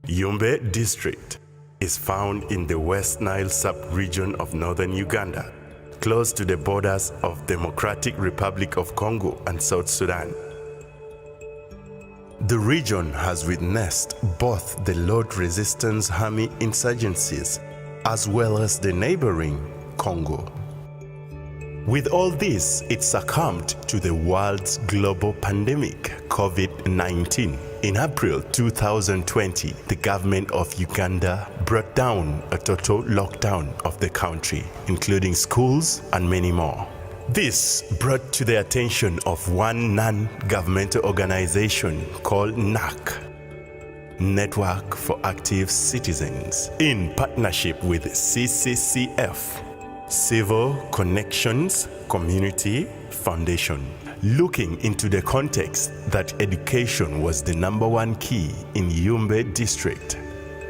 Yumbe district is found in the West Nile sub-region of northern Uganda, close to the borders of Democratic Republic of Congo and South Sudan. The region has witnessed both the Lord Resistance Army insurgencies as well as the neighboring Congo. With all this, it succumbed to the world's global pandemic, COVID-19. In April 2020, the government of Uganda brought down a total lockdown of the country, including schools and many more. This brought to the attention of one non-governmental organization called NAC, Network for Active Citizens, in partnership with CCCF, Civil Connections Community Foundation, looking into the context that education was the #1 key in Yumbe district.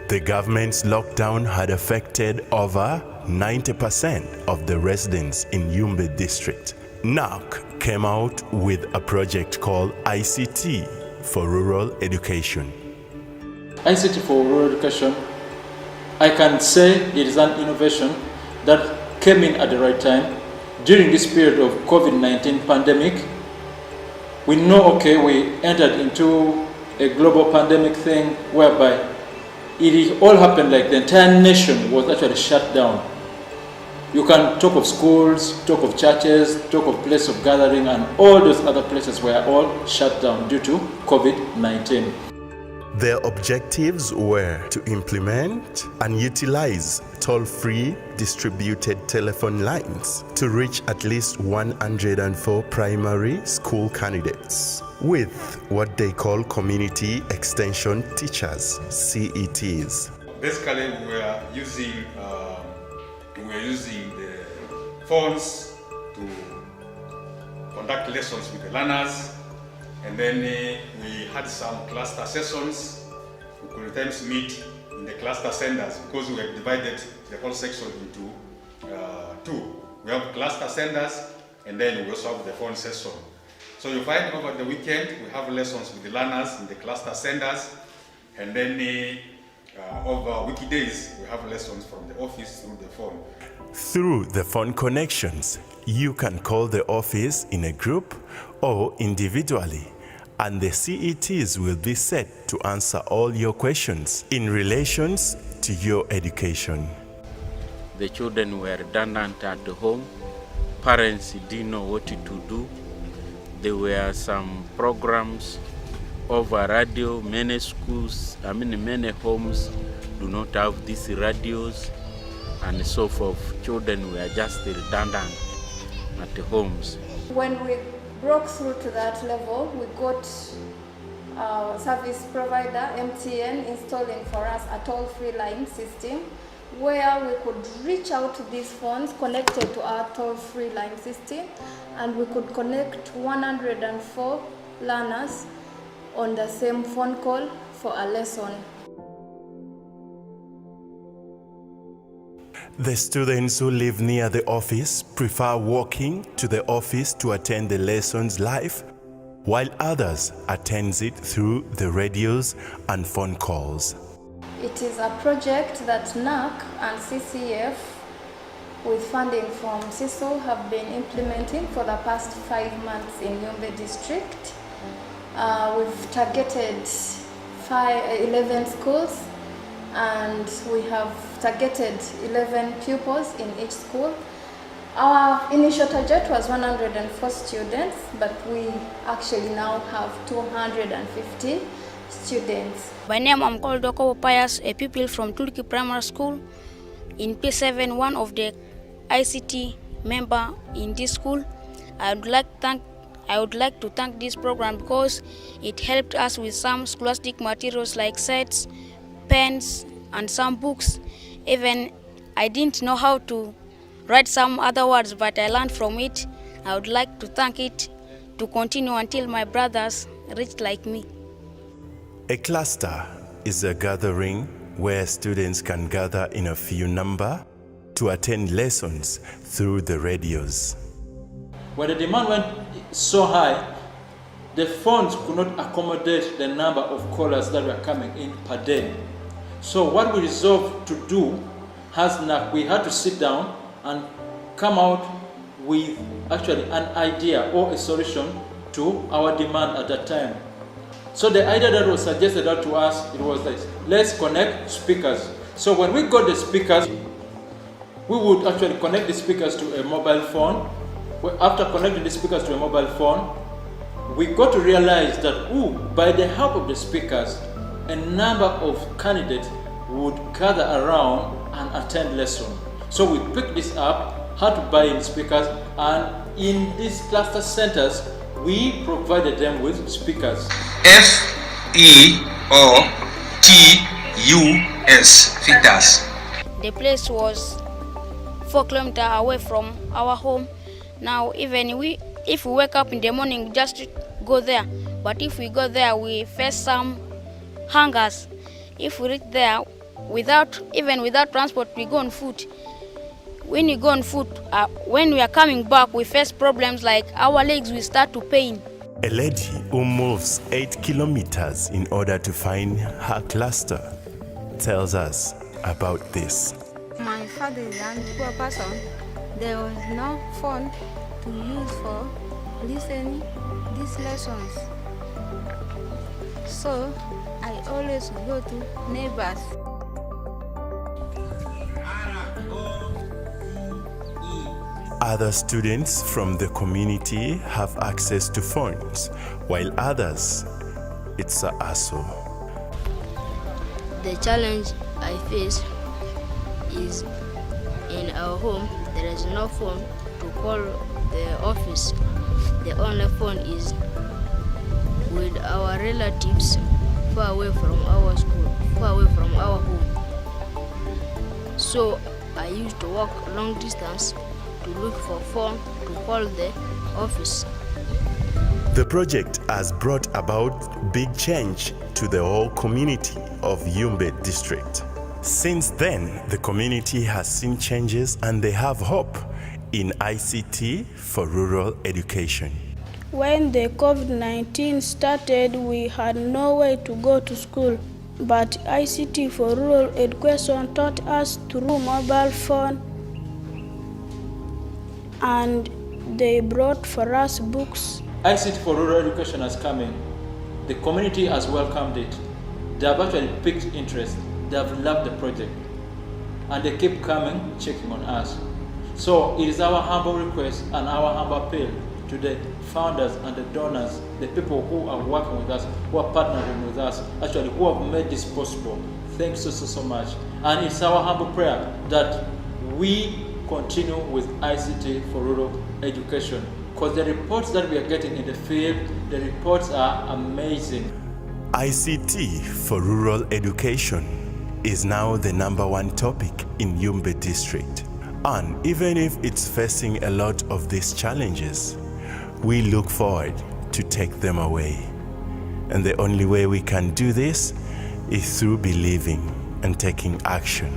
The government's lockdown had affected over 90% of the residents in Yumbe district. NAC came out with a project called ICT for Rural Education. ICT for Rural Education, I can say it is an innovation that came in at the right time during this period of COVID-19 pandemic. We know, we entered into a global pandemic thing whereby it all happened like the entire nation was actually shut down. You can talk of schools, talk of churches, talk of places of gathering, and all those other places were all shut down due to COVID-19. Their objectives were to implement and utilize toll-free distributed telephone lines to reach at least 104 primary school candidates with what they call community extension teachers, CETs. Basically, we were using the phones to conduct lessons with the learners. And then we had some cluster sessions. We could at times meet in the cluster centers because we have divided the whole section into two. We have cluster centers and then we also have the phone session. So you find over the weekend we have lessons with the learners in the cluster centers, and then over weekdays we have lessons from the office through the phone. Through the phone connections, you can call the office in a group or individually, and the CETs will be set to answer all your questions in relations to your education. The children were redundant at home. Parents didn't know what to do. There were some programs over radio. Many schools, many homes do not have these radios, and so forth. Children were just redundant at the homes. When we broke through to that level, we got our service provider, MTN, installing for us a toll-free line system where we could reach out to these phones connected to our toll-free line system, and we could connect 104 learners on the same phone call for a lesson. The students who live near the office prefer walking to the office to attend the lessons live, while others attend it through the radios and phone calls. It is a project that NAC and CCF, with funding from CISO, have been implementing for the past 5 months in Yumbe district. We've targeted 11 schools, and we have targeted 11 pupils in each school. Our initial target was 104 students, but we actually now have 250 students. By name, I'm called Doko Pius, a pupil from Tulki Primary School. In P7, one of the ICT member in this school. I would like to thank this program because it helped us with some scholastic materials like sets, pens, and some books. Even I didn't know how to write some other words, but I learned from it. I would like to thank it to continue until my brothers reach like me. A cluster is a gathering where students can gather in a few number to attend lessons through the radios. When the demand went so high, the phones could not accommodate the number of callers that were coming in per day. So what we resolved to do we had to sit down and come out with actually an idea or a solution to our demand at that time. So the idea that was suggested out to us, it was this: let's connect speakers. So when we got the speakers, we would actually connect the speakers to a mobile phone. After connecting the speakers to a mobile phone, we got to realize that by the help of the speakers, a number of candidates would gather around and attend lesson. So we picked this up, how to buy in speakers, and in these cluster centers, we provided them with speakers. FEOTUS, Fitas. The place was 4 kilometers away from our home. Now even if we wake up in the morning, we just go there. But if we go there, we face some hangers. If we reach there without transport, we go on foot. When we go on foot, when we are coming back, we face problems like our legs will start to pain. A lady who moves 8 kilometers in order to find her cluster tells us about this. My father is a poor person. There was no phone to use for listening these lessons. So I always go to neighbors. Other students from the community have access to phones, while others, it's a hassle. The challenge I face is in our home, there is no phone to call the office. The only phone is with our relatives far away from our school, far away from our home. So I used to walk long distance to look for phone to call the office. The project has brought about big change to the whole community of Yumbe district. Since then, the community has seen changes and they have hope in ICT for rural education. When the COVID-19 started, we had no way to go to school, but ICT for rural education taught us through mobile phone, and they brought for us books. ICT for rural education has come in. The community has welcomed it. They have actually picked interest. They have loved the project. And they keep coming, checking on us. So it is our humble request and our humble appeal to the founders and the donors, the people who are working with us, who are partnering with us, actually who have made this possible. Thanks so much. And it's our humble prayer that we continue with ICT for rural education, because the reports that we are getting in the field, the reports are amazing. ICT for rural education is now the #1 topic in Yumbe district. And even if it's facing a lot of these challenges, we look forward to take them away. And the only way we can do this is through believing and taking action.